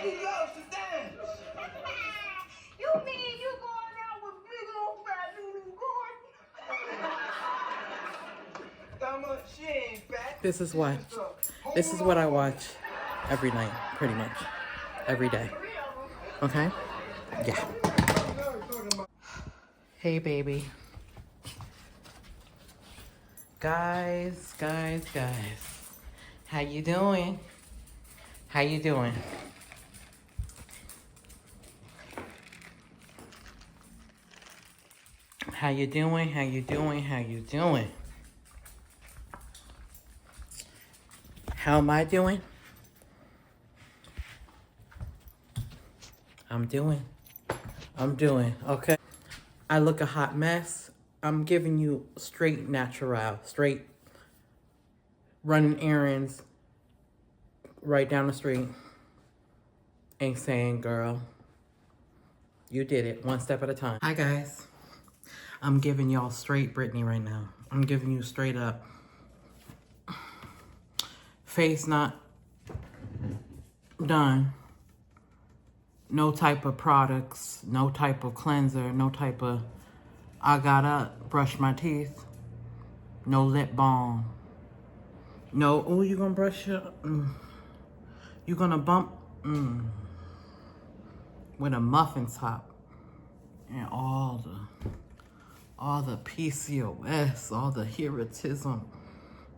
He loves to dance. You mean you going out with big old fat Lulu Gordon? She ain't back. This is what I watch every night, pretty much. Every day. Okay? Yeah. Hey, baby. Guys. How you doing? How you doing? How you doing? How you doing? How you doing? How am I doing? I'm doing, okay? I look a hot mess. I'm giving you straight natural, straight running errands right down the street. Ain't saying, girl, you did it one step at a time. Hi, guys. I'm giving y'all straight Brittany right now. I'm giving you straight up. Face not done. No type of products, no type of cleanser, no type of, I got up, brushed my teeth, no lip balm. No, oh, you gonna brush your, you gonna bump, with a muffin top. And all the PCOS, all the heritism.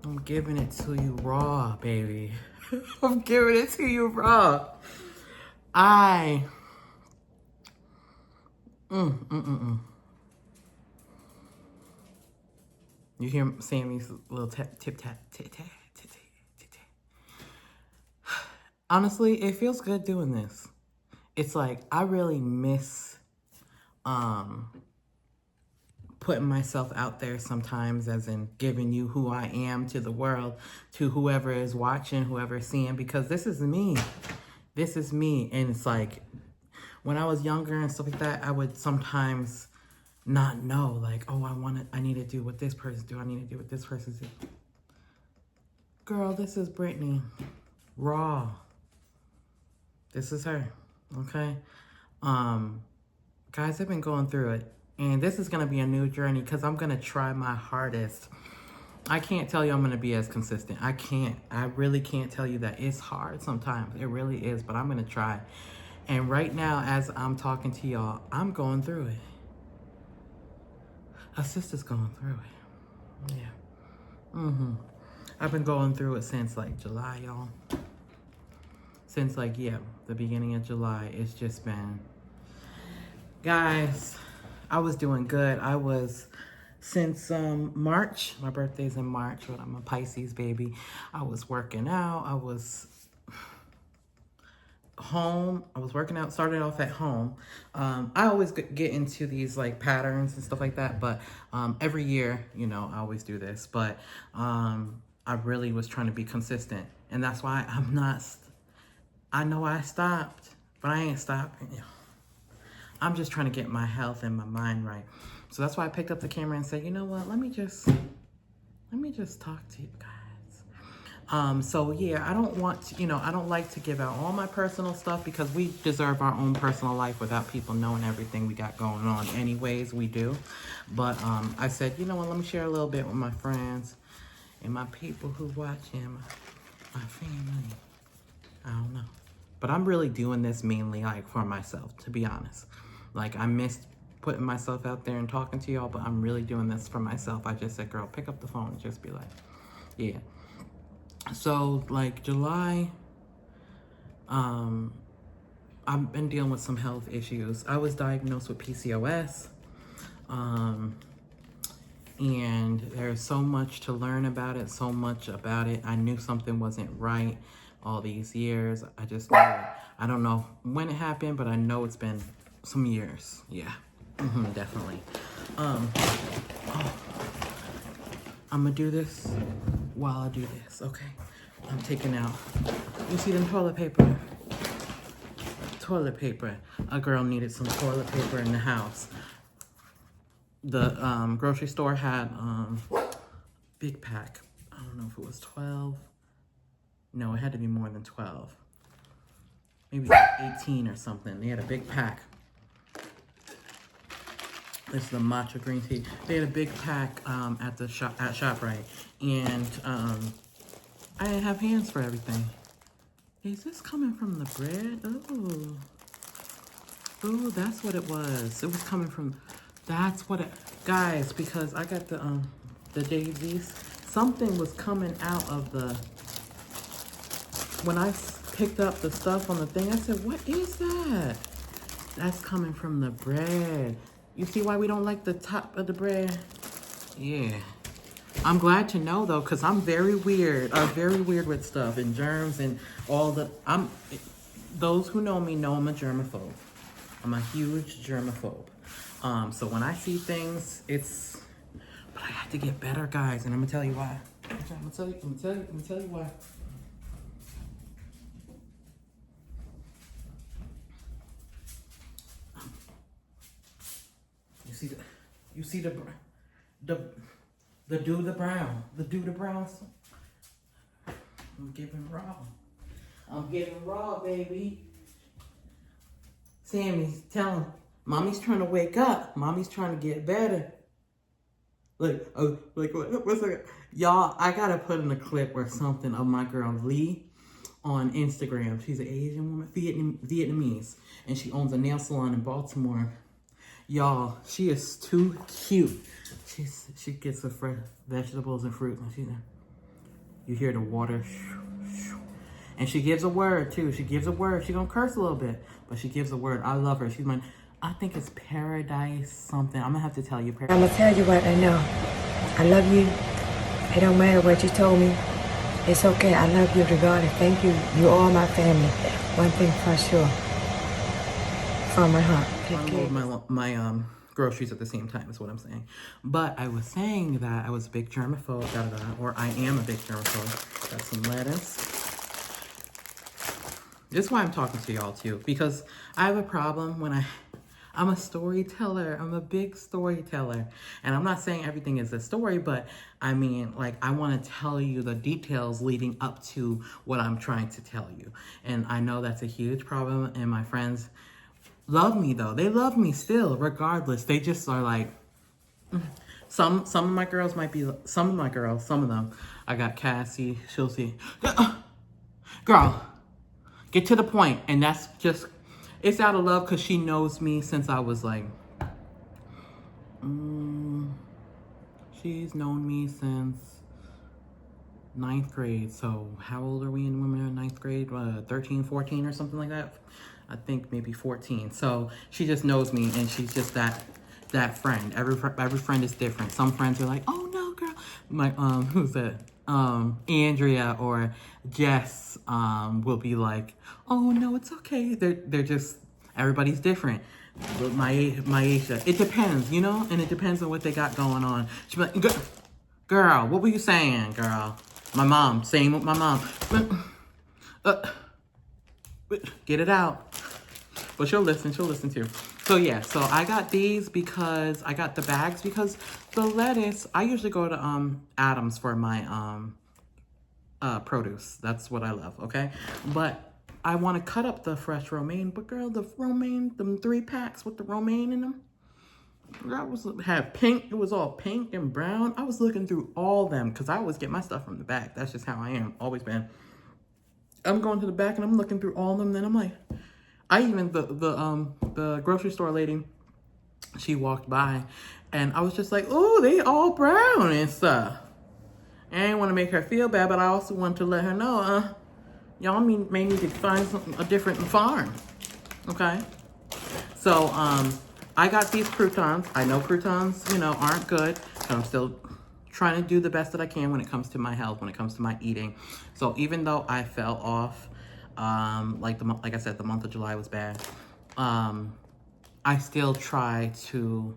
I'm giving it to you raw, baby. I'm giving it to you raw. You hear Sammy's little tip tap, tit tat, tit tat, tit tat. Honestly, it feels good doing this. It's like, I really miss, putting myself out there sometimes, as in giving you who I am to the world, to whoever is watching, whoever is seeing, because this is me. This is me. And it's like, when I was younger and stuff like that, I would sometimes not know, like, oh, I need to do what this person do. I need to do what this person do. Girl, this is Brittany. Raw. This is her. Okay? Guys, I've been going through it. And this is going to be a new journey because I'm going to try my hardest. I can't tell you I'm going to be as consistent. I can't. I really can't tell you that. It's hard sometimes. It really is. But I'm going to try. And right now, as I'm talking to y'all, I'm going through it. A sister's going through it. Yeah. I've been going through it since like July, y'all. Since like, yeah, the beginning of July. It's just been... Guys, I was doing good. I was... Since March, my birthday's in March, but I'm a Pisces baby. I was working out. I was home. I was working out, started off at home. I always get into these like patterns and stuff like that, but every year, you know, I always do this, but I really was trying to be consistent, and that's why I'm not, I know I stopped, but I ain't stopping. I'm just trying to get my health and my mind right. So that's why I picked up the camera and said, you know what, let me just talk to you guys. So yeah, I don't want to, you know, I don't like to give out all my personal stuff because we deserve our own personal life without people knowing everything we got going on. Anyways, we do. But I said, you know what, let me share a little bit with my friends and my people who watch him, my family. I don't know. But I'm really doing this mainly like for myself, to be honest. Like, I missed putting myself out there and talking to y'all, but I'm really doing this for myself. I just said, girl, pick up the phone and just be like, yeah. So, like, July, I've been dealing with some health issues. I was diagnosed with PCOS, and there's so much to learn about it, so much about it. I knew something wasn't right all these years. I just knew it. I don't know when it happened, but I know it's been some years. Yeah, definitely. I'm gonna do this while I do this, okay? I'm taking out, you see them toilet paper? Toilet paper. A girl needed some toilet paper in the house. The grocery store had big pack. I don't know if it was 12. No, it had to be more than 12. maybe 18 or something. They had a big pack. This is the matcha green tea. They had a big pack at the shop at ShopRite, and I didn't have hands for everything. Is this coming from the bread? Oh, oh, that's what it was. It was coming from. That's what it, guys. Because I got the daisies. Something was coming out of the. When I picked up the stuff on the thing, I said, "What is that?" That's coming from the bread. You see why we don't like the top of the bread? Yeah. I'm glad to know though, because I'm very weird. I'm very weird with stuff and germs and all the, those who know me know I'm a germaphobe. I'm a huge germaphobe. So when I see things, it's, but I have to get better, guys, and I'm gonna tell you why. I'm gonna tell you why. You see the brown. I'm giving raw, baby. Sammy, tell him, mommy's trying to wake up. Mommy's trying to get better. What's that? Y'all, I gotta put in a clip or something of my girl Lee on Instagram. She's an Asian woman, Vietnamese, and she owns a nail salon in Baltimore. Y'all, she is too cute. She gets the fresh vegetables and fruit, and you hear the water, and she gives a word too. She gives a word. She gonna curse a little bit, but she gives a word. I love her. She's my, I think it's Paradise something. I'm gonna have to tell you. I'm gonna tell you what I know. I love you. It don't matter what you told me. It's okay. I love you regardless. Thank you. You are my family. One thing for sure. From my heart. Unload my groceries at the same time is what I'm saying. But I was saying that I was a big germaphobe, or I am a big germaphobe. Got some lettuce. This is why I'm talking to y'all too, because I have a problem when I'm a storyteller. I'm a big storyteller. And I'm not saying everything is a story, but I mean, like, I want to tell you the details leading up to what I'm trying to tell you. And I know that's a huge problem, and my friends love me though. They love me still, regardless. They just are like, some of my girls might be, some of them. I got Cassie, she'll see, girl, get to the point. And that's just, it's out of love because she knows me since I was like, she's known me since 9th grade. So how old are we when we were in 9th grade? 13, 14 or something like that. I think maybe 14. So she just knows me, and she's just that friend. Every friend is different. Some friends are like, oh no, girl. My who's that? Andrea or Jess will be like, oh no, it's okay. They're just, everybody's different. But my Aisha, it depends, you know, and it depends on what they got going on. She's like, girl, what were you saying, girl? My mom, same with my mom. Get it out. But she'll listen too. So yeah, so I got these because I got the bags because the lettuce, I usually go to Adams for my produce. That's what I love, okay? But I want to cut up the fresh romaine, but girl, the romaine, them 3 packs with the romaine in them, had pink, it was all pink and brown. I was looking through all them because I always get my stuff from the back. That's just how I am, always been. I'm going to the back and I'm looking through all of them. Then I'm like, the grocery store lady, she walked by and I was just like, oh, they all brown and stuff. I didn't want to make her feel bad, but I also wanted to let her know, y'all may need to find a different farm, okay? So, I got these croutons. I know croutons, you know, aren't good, but I'm still trying to do the best that I can when it comes to my health, when it comes to my eating. So even though I fell off, like I said, the month of July was bad, I still try to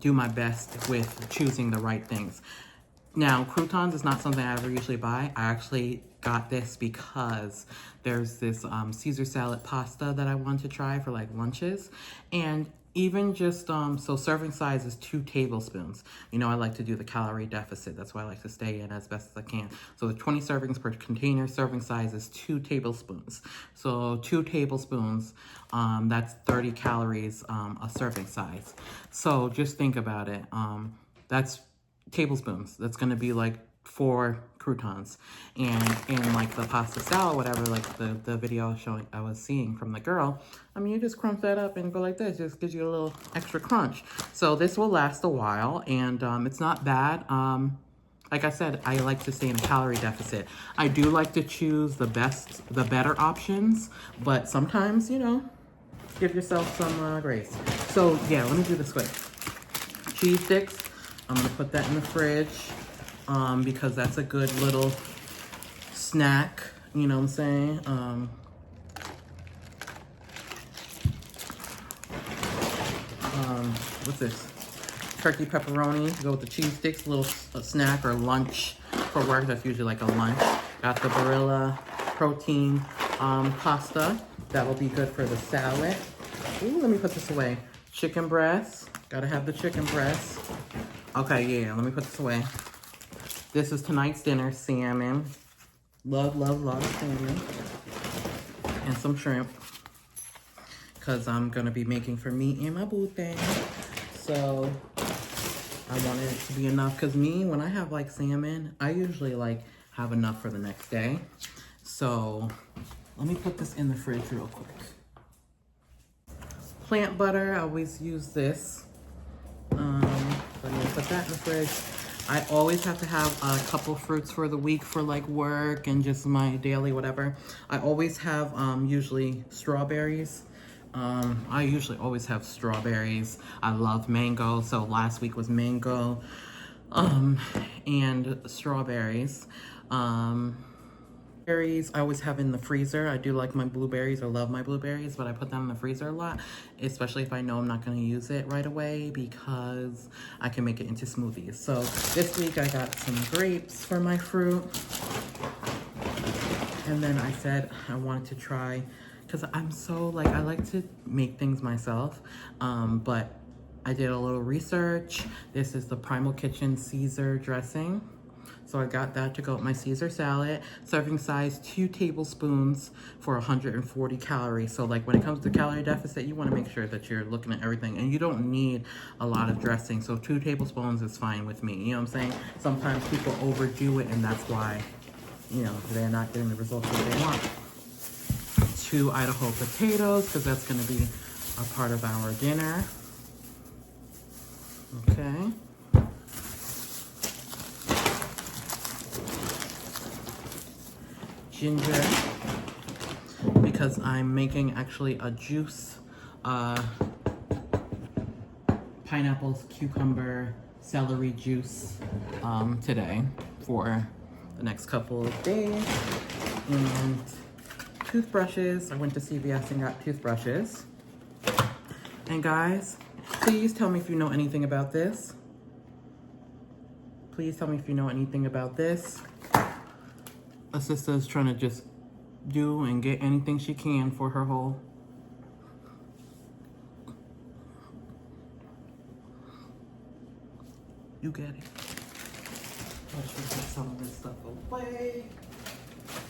do my best with choosing the right things. Now, croutons is not something I ever usually buy. I actually got this because there's this Caesar salad pasta that I want to try for like lunches. And even just, so serving size is 2 tablespoons. You know, I like to do the calorie deficit. That's why I like to stay in as best as I can. So the 20 servings per container, serving size is 2 tablespoons. So 2 tablespoons, that's 30 calories, a serving size. So just think about it. That's tablespoons. That's going to be like 4 croutons. And in like the pasta salad, whatever, like the video I was seeing from the girl, I mean, you just crunch that up and go like this. Just gives you a little extra crunch. So this will last a while, and it's not bad. Like I said, I like to stay in a calorie deficit. I do like to choose the better options, but sometimes, you know, give yourself some grace. So yeah, let me do this quick. Cheese sticks, I'm gonna put that in the fridge because that's a good little snack, you know what I'm saying? What's this? Turkey pepperoni, go with the cheese sticks, a little snack or lunch for work. That's usually like a lunch. Got the Barilla protein pasta. That will be good for the salad. Ooh, let me put this away. Chicken breast, gotta have the chicken breast. Okay, yeah, let me put this away. This is tonight's dinner, salmon. Love, love, love salmon. And some shrimp. Because I'm going to be making for me and my boo thing. So, I wanted it to be enough. Because me, when I have like salmon, I usually like have enough for the next day. So, let me put this in the fridge real quick. Plant butter, I always use this. So I'm going to put that in the fridge. I always have to have a couple fruits for the week for like work and just my daily whatever. I always have usually strawberries. I usually always have strawberries. I love mango, so last week was mango and strawberries. Berries I always have in the freezer. I do like my blueberries. I love my blueberries, but I put them in the freezer a lot, especially if I know I'm not going to use it right away because I can make it into smoothies. So this week I got some grapes for my fruit. And then I said I wanted to try, because I'm so like, I like to make things myself, but I did a little research. This is the Primal Kitchen Caesar dressing. So I got that to go with my Caesar salad. Serving size 2 tablespoons for 140 calories. So like when it comes to calorie deficit, you want to make sure that you're looking at everything, and you don't need a lot of dressing. So 2 tablespoons is fine with me. You know what I'm saying? Sometimes people overdo it, and that's why, you know, they're not getting the results that they want. 2 Idaho potatoes, because that's going to be a part of our dinner. Okay. Ginger, because I'm making actually a juice, pineapples, cucumber, celery juice today for the next couple of days. And toothbrushes. I went to CVS and got toothbrushes. And guys, please tell me if you know anything about this. Please tell me if you know anything about this. A sister is trying to just do and get anything she can for her whole. You get it. I should put some of this stuff away.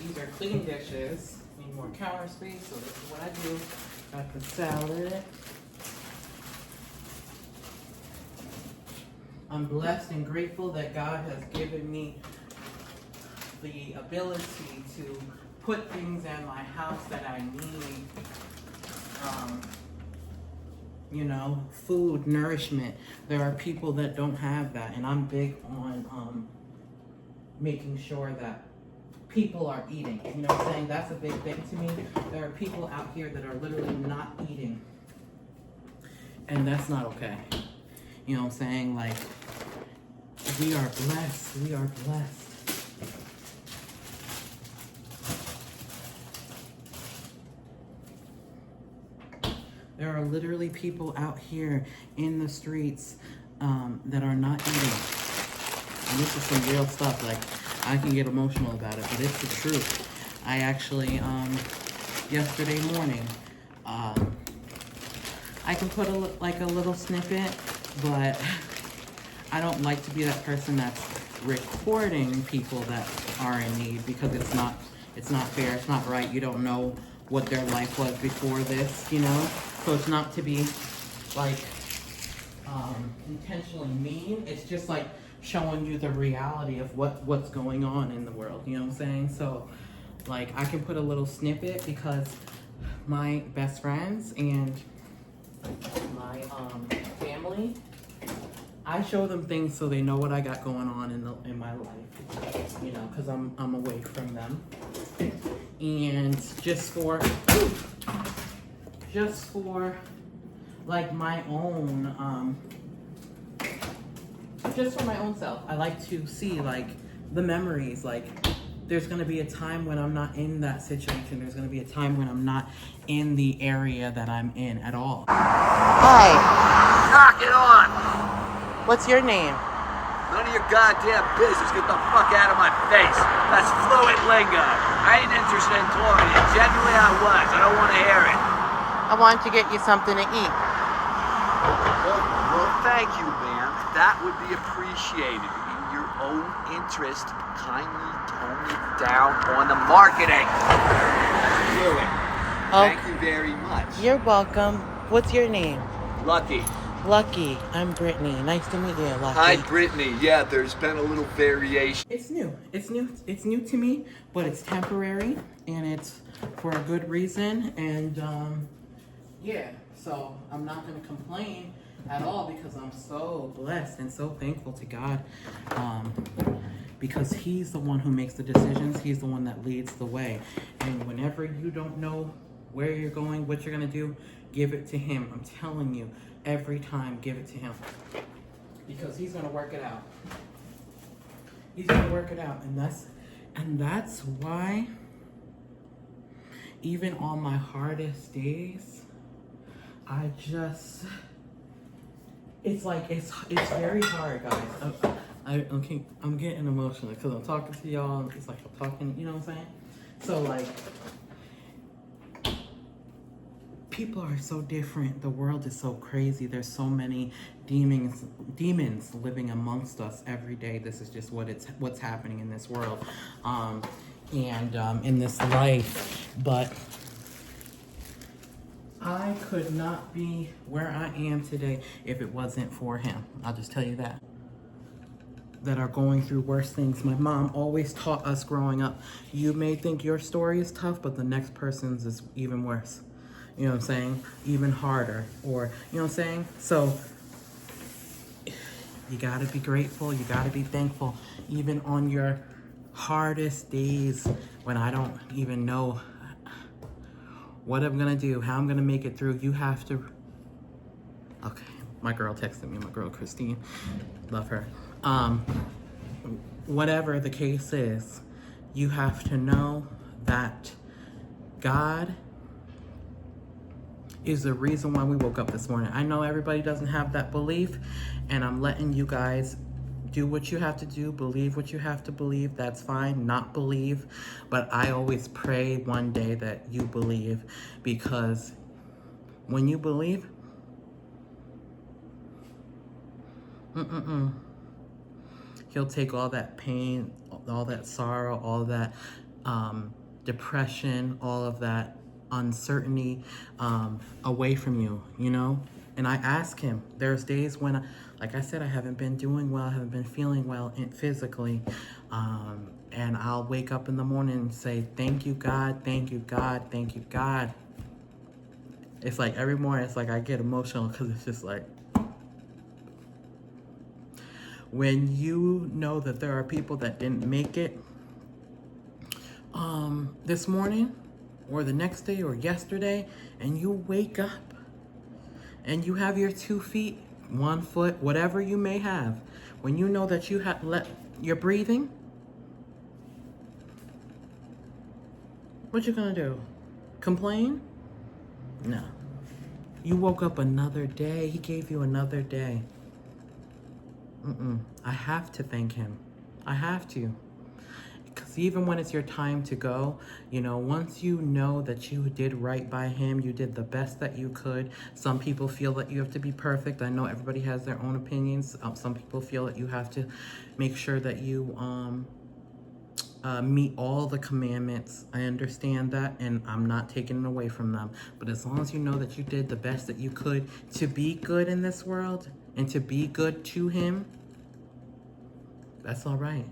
These are clean dishes. Need more counter space, so this is what I do. Got the salad. I'm blessed and grateful that God has given me the ability to put things in my house that I need. You know, food, nourishment. There are people that don't have that, and I'm big on making sure that people are eating. You know what I'm saying? That's a big thing to me. There are people out here that are literally not eating, and that's not okay. You know what I'm saying? Like, we are blessed. We are blessed. There are literally people out here in the streets that are not eating. And this is some real stuff. Like, I can get emotional about it, but it's the truth. I actually, yesterday morning, I I can put like a little snippet, but I don't like to be that person that's recording people that are in need, because it's not fair, it's not right. You don't know what their life was before this, you know? So it's not to be like intentionally mean. It's just like showing you the reality of what's going on in the world, you know what I'm saying? So like I can put a little snippet because my best friends and my family, I show them things so they know what I got going on in my life, you know, because I'm away from them. And just for like my own just for my own self, I like to see like the memories. Like there's gonna be a time when I'm not in that situation. There's gonna be a time when I'm not in the area that I'm in at all. Hi. Knock it on! What's your name? None of your goddamn business. Get the fuck out of my face. That's fluent lingo. I ain't interested in talking to you. Genuinely I was. I don't want to hear it. I want to get you something to eat. Well, thank you, ma'am. That would be appreciated. In your own interest, kindly tone it down on the marketing. Fluent. Thank you very much. You're welcome. What's your name? Lucky. Lucky. I'm Brittany. Nice to meet you, Lucky. Hi, Brittany. Yeah, there's been a little variation. It's new. It's new to me, but it's temporary and it's for a good reason. And yeah, so I'm not gonna complain at all because I'm so blessed and so thankful to God. Because He's the one who makes the decisions. He's the one that leads the way. And whenever you don't know where you're going, what you're gonna do, give it to Him. I'm telling you, every time, give it to Him. Because He's gonna work it out. He's gonna work it out. And that's why even on my hardest days, it's very hard, guys. I'm getting emotional because I'm talking to y'all. It's like I'm talking, you know what I'm saying? So like, people are so different. The world is so crazy. There's so many demons living amongst us every day. This is just what's happening in this world, and in this life. But I could not be where I am today if it wasn't for Him. I'll just tell you that. That are going through worse things. My mom always taught us growing up, you may think your story is tough, but the next person's is even worse. You know what I'm saying? Even harder. Or, you know what I'm saying? So, you gotta be grateful. You gotta be thankful. Even on your hardest days when I don't even know what I'm gonna do, how I'm gonna make it through, you have to... Okay, my girl texted me, my girl Christine. Love her. Whatever the case is, you have to know that God is the reason why we woke up this morning. I know everybody doesn't have that belief, and I'm letting you guys do what you have to do, believe what you have to believe. That's fine, not believe. But I always pray one day that you believe, because when you believe, He'll take all that pain, all that sorrow, all that depression, all of that uncertainty away from you, you know? And I ask Him. There's days when, like I said, I haven't been doing well, I haven't been feeling well physically. And I'll wake up in the morning and say, thank you, God, thank you, God, thank you, God. It's like every morning, it's like I get emotional because it's just like, when you know that there are people that didn't make it this morning or the next day or yesterday, and you wake up and you have your 2 feet, 1 foot, whatever you may have, when you know that you have you're breathing, what you gonna do? Complain? No. You woke up another day. He gave you another day. I have to thank Him. I have to. Because because even when it's your time to go, you know, once you know that you did right by him, you did the best that you could. Some people feel that you have to be perfect. I know everybody has their own opinions. Some people feel that you have to make sure that you meet all the commandments. I understand that, and I'm not taking it away from them. But as long as you know that you did the best that you could to be good in this world and to be good to him, that's all right.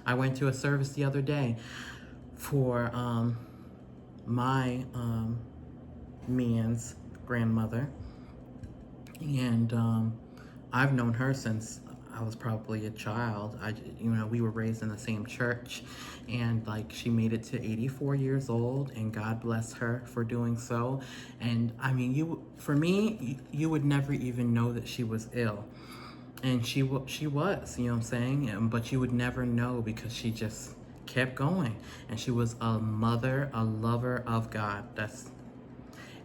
I went to a service the other day for my man's grandmother, and I've known her since I was probably a child. You know, we were raised in the same church, and like she made it to 84 years old, and God bless her for doing so. And I mean, for me, you would never even know that she was ill, and she was, you know what I'm saying? But you would never know because she just kept going, and she was a mother, a lover of God.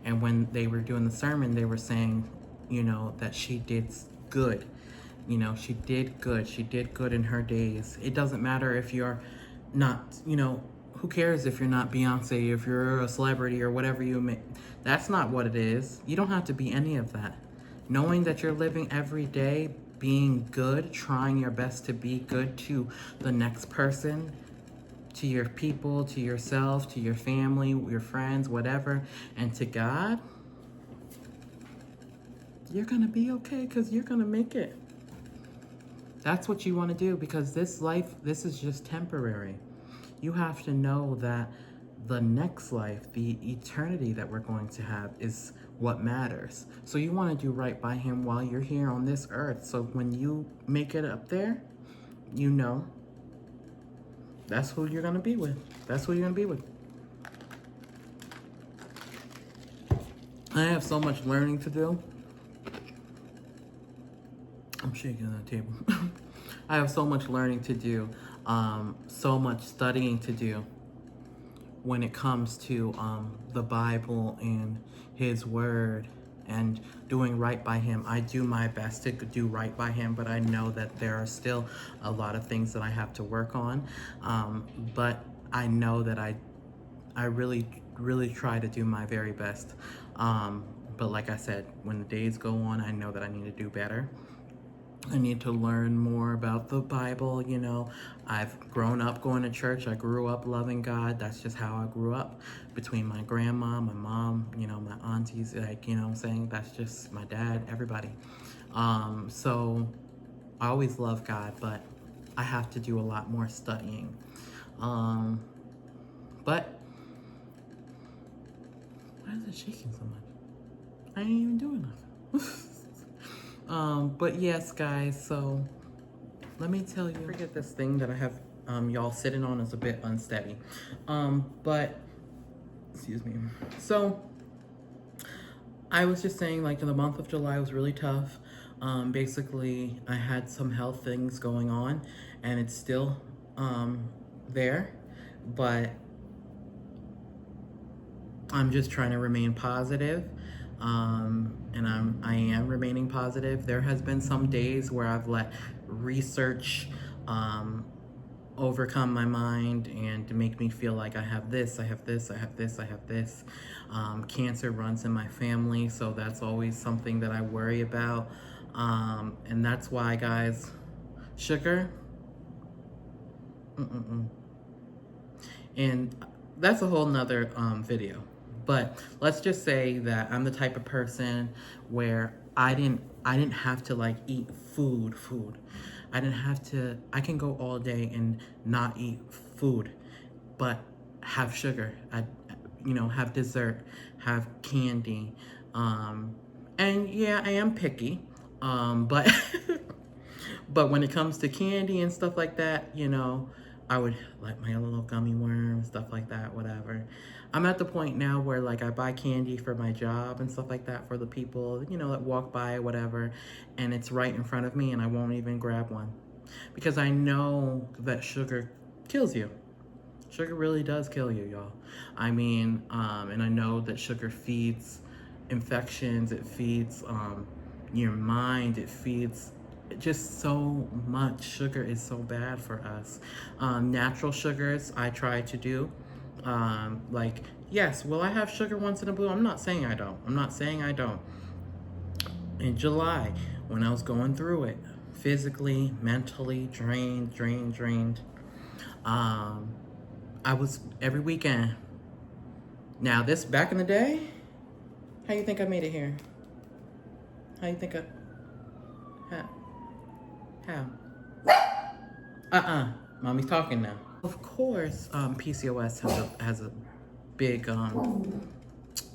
And when they were doing the sermon, they were saying, you know, that she did good. You know, she did good. She did good in her days. It doesn't matter if you're not, you know, who cares if you're not Beyonce, if you're a celebrity or whatever you may. That's not what it is. You don't have to be any of that. Knowing that you're living every day, being good, trying your best to be good to the next person, to your people, to yourself, to your family, your friends, whatever, and to God, you're gonna be okay because you're gonna make it. That's what you want to do, because this life, this is just temporary. You have to know that the next life, the eternity that we're going to have, is what matters. So you want to do right by him while you're here on this earth. So when you make it up there, you know that's who you're going to be with. That's who you're going to be with. I have so much learning to do. I'm shaking on the table. I have so much learning to do, so much studying to do when it comes to the Bible and his word and doing right by him. I do my best to do right by him, but I know that there are still a lot of things that I have to work on. But I know that I really, really try to do my very best. But like I said, when the days go on, I know that I need to do better. I need to learn more about the Bible. You know, I've grown up going to church. I grew up loving God. That's just how I grew up. Between my grandma, my mom, you know, my aunties, like, you know what I'm saying? That's just my dad, everybody. So I always love God, but I have to do a lot more studying. But why is it shaking so much? I ain't even doing nothing. But yes, guys, so let me tell you, forget this thing that I have y'all sitting on is a bit unsteady. But excuse me. So I was just saying, like, in the month of July was really tough. Basically I had some health things going on, and it's still there, but I'm just trying to remain positive. And I am remaining positive. There has been some days where I've let research overcome my mind and to make me feel like I have this, I have this, I have this, I have this. Cancer runs in my family, so that's always something that I worry about. And that's why, guys, sugar, and that's a whole nother video. But let's just say that I'm the type of person where I didn't have to like eat food. I didn't have to, I can go all day and not eat food, but have sugar, you know, have dessert, have candy. And yeah, I am picky. But but when it comes to candy and stuff like that, you know, I would like my little gummy worms, stuff like that, whatever. I'm at the point now where like I buy candy for my job and stuff like that for the people, you know, that walk by, whatever, and it's right in front of me and I won't even grab one. Because I know that sugar kills you. Sugar really does kill you, y'all. I mean, and I know that sugar feeds infections, it feeds your mind, it feeds just so much sugar is so bad for us. Natural sugars I try to do. Like, yes, will I have sugar once in a blue? I'm not saying I don't. I'm not saying I don't. In July, when I was going through it, physically, mentally drained. I was every weekend. Now this back in the day, how you think I made it here? How you think how? Mommy's talking now. Of course, PCOS has a big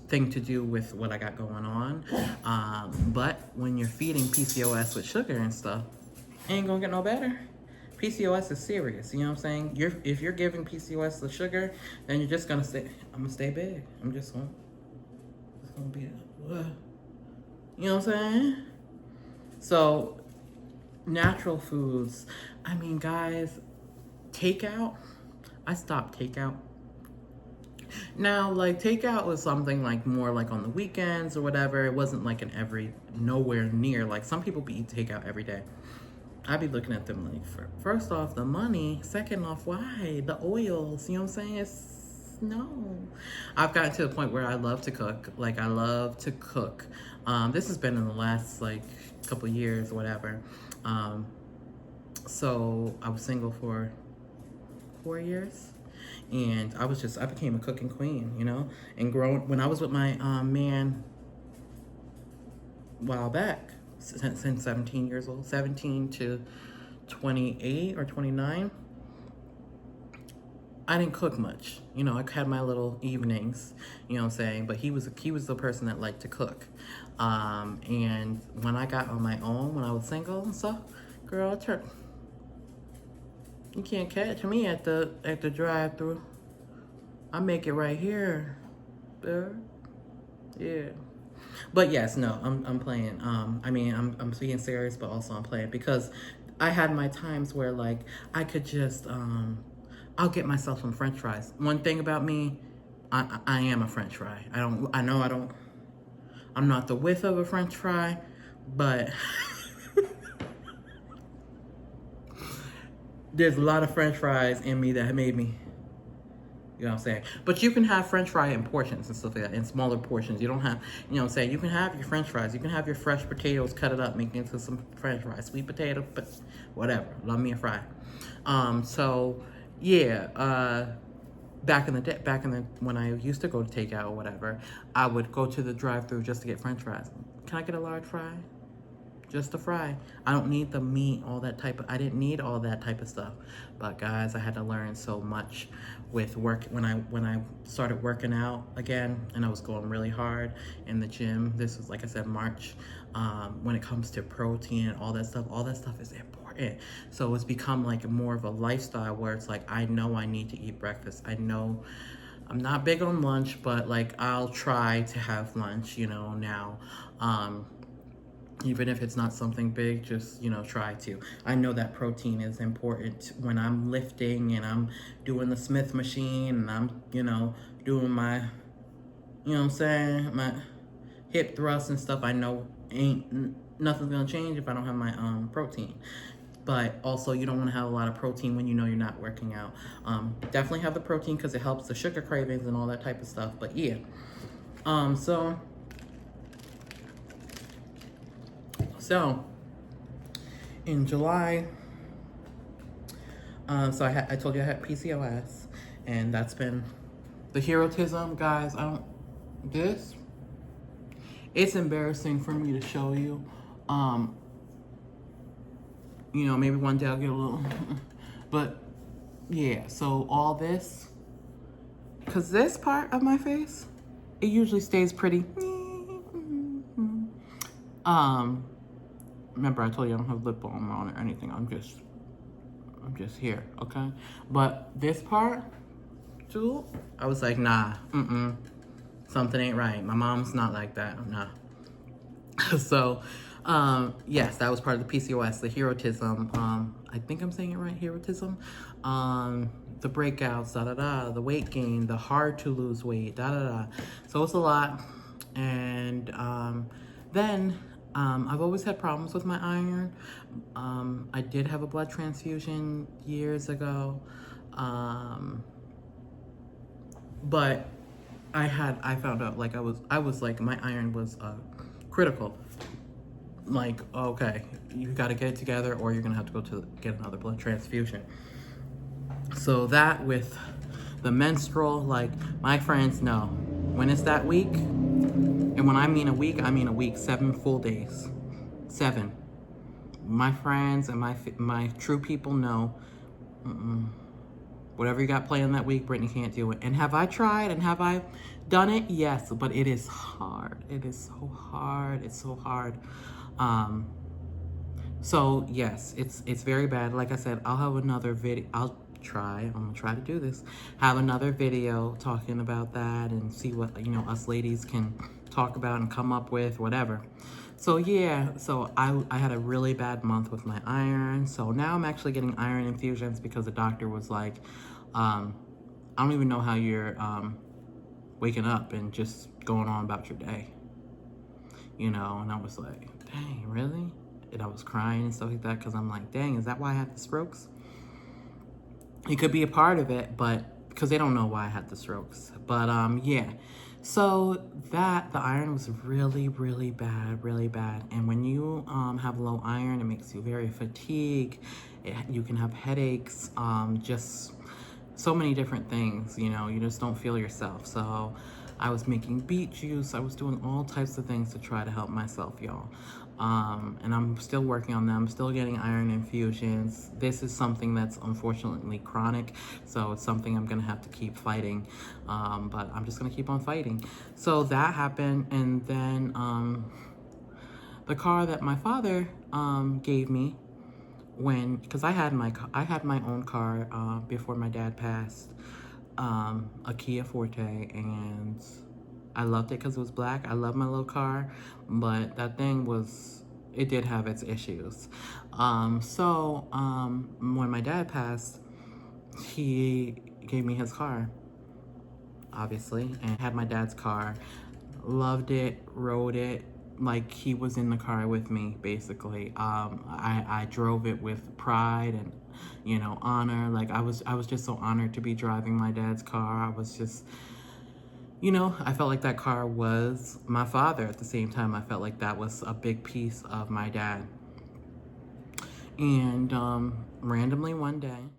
thing to do with what I got going on. But when you're feeding PCOS with sugar and stuff, it ain't gonna get no better. PCOS is serious, you know what I'm saying? If you're giving PCOS the sugar, then you're just gonna I'm gonna stay big. It's gonna be, you know what I'm saying? So, natural foods. I mean, guys, takeout, I stopped takeout. Now, like, takeout was something like more like on the weekends or whatever. It wasn't like nowhere near. Like, some people eat takeout every day. I'd be looking at them like, first off, the money. Second off, why? The oils, you know what I'm saying? No. I've gotten to the point where I love to cook. Like, I love to cook. This has been in the last, like, couple years or whatever. So I was single for 4 years. And I became a cooking queen, you know? And when I was with my man a while back, since 17 years old, 17 to 28 or 29, I didn't cook much. You know, I had my little evenings, you know what I'm saying? But he was the person that liked to cook. And when I got on my own, when I was single and stuff, girl, you can't catch me at the drive-thru. I make it right here, yeah. But yes, no, I'm playing. I mean, I'm being serious, but also I'm playing because I had my times where like I could just I'll get myself some French fries. One thing about me, I am a French fry. I'm not the width of a French fry, but there's a lot of French fries in me that made me. You know what I'm saying? But you can have French fry in portions and stuff like that, in smaller portions. You don't have, you know what I'm saying? You can have your French fries. You can have your fresh potatoes, cut it up, make it into some French fries. Sweet potato, but whatever. Love me a fry. So, yeah. Back in the when I used to go to takeout or whatever, I would go to the drive-thru just to get French fries. Can I get a large fry? Just a fry. I don't need the meat, I didn't need all that type of stuff. But guys, I had to learn so much with work when I started working out again, and I was going really hard in the gym. This was, like I said, March. When it comes to protein and all that stuff is important. So it's become like more of a lifestyle where it's like, I know I need to eat breakfast. I know I'm not big on lunch, but like I'll try to have lunch, you know, now. Even if it's not something big, just, you know, try to. I know that protein is important when I'm lifting and I'm doing the Smith machine and I'm, you know, doing my, you know what I'm saying, my hip thrusts and stuff. I know nothing's gonna change if I don't have my protein. But also, you don't want to have a lot of protein when you know you're not working out. Definitely have the protein because it helps the sugar cravings and all that type of stuff. But yeah, So, in July, I told you I had PCOS, and that's been the heroism, guys. It's embarrassing for me to show you. You know, maybe one day I'll get a little, but yeah, so all this, because this part of my face, it usually stays pretty. Remember I told you I don't have lip balm on or anything. I'm just here, okay? But this part, too, I was like, nah, something ain't right. My mom's not like that, nah. So, yes, that was part of the PCOS, the heroism. I think I'm saying it right, heroism. The breakouts, the weight gain, the hard to lose weight, So it's a lot. And then I've always had problems with my iron. I did have a blood transfusion years ago. But I found out like I was like, my iron was critical. Like, okay, you got to get it together or you're going to have to go to get another blood transfusion. So that with the menstrual, like my friends know when it's that week, and when I mean a week, 7 full days, 7. My friends and my true people know, whatever you got planned that week, Brittany can't do it. And have I tried and have I done it? Yes, but it is hard. It is so hard. It's so hard. So yes, it's very bad. Like I said, I'll have another video. I'm gonna try to do this. Have another video talking about that and see what, us ladies can talk about and come up with, whatever. So yeah, so I had a really bad month with my iron. So now I'm actually getting iron infusions because the doctor was like, I don't even know how you're waking up and just going on about your day. And I was like, dang, really? And I was crying and stuff like that because I'm like, dang, is that why I had the strokes? It could be a part of it, but because they don't know why I had the strokes. But yeah, so the iron was really, really bad, really bad. And when you have low iron, it makes you very fatigued. You can have headaches, just so many different things, you just don't feel yourself. So I was making beet juice. I was doing all types of things to try to help myself, y'all. And I'm still working on them, still getting iron infusions. This is something that's unfortunately chronic, so it's something I'm gonna have to keep fighting, but I'm just gonna keep on fighting. So that happened, and then the car that my father gave me, because I had my own car before my dad passed, a Kia Forte, and I loved it because it was black. I love my little car, but that thing it did have its issues. So when my dad passed, he gave me his car, obviously, and had my dad's car. Loved it, rode it, like he was in the car with me, basically. I drove it with pride and, honor. Like I was just so honored to be driving my dad's car. I was just, I felt like that car was my father. At the same time, I felt like that was a big piece of my dad. And randomly one day,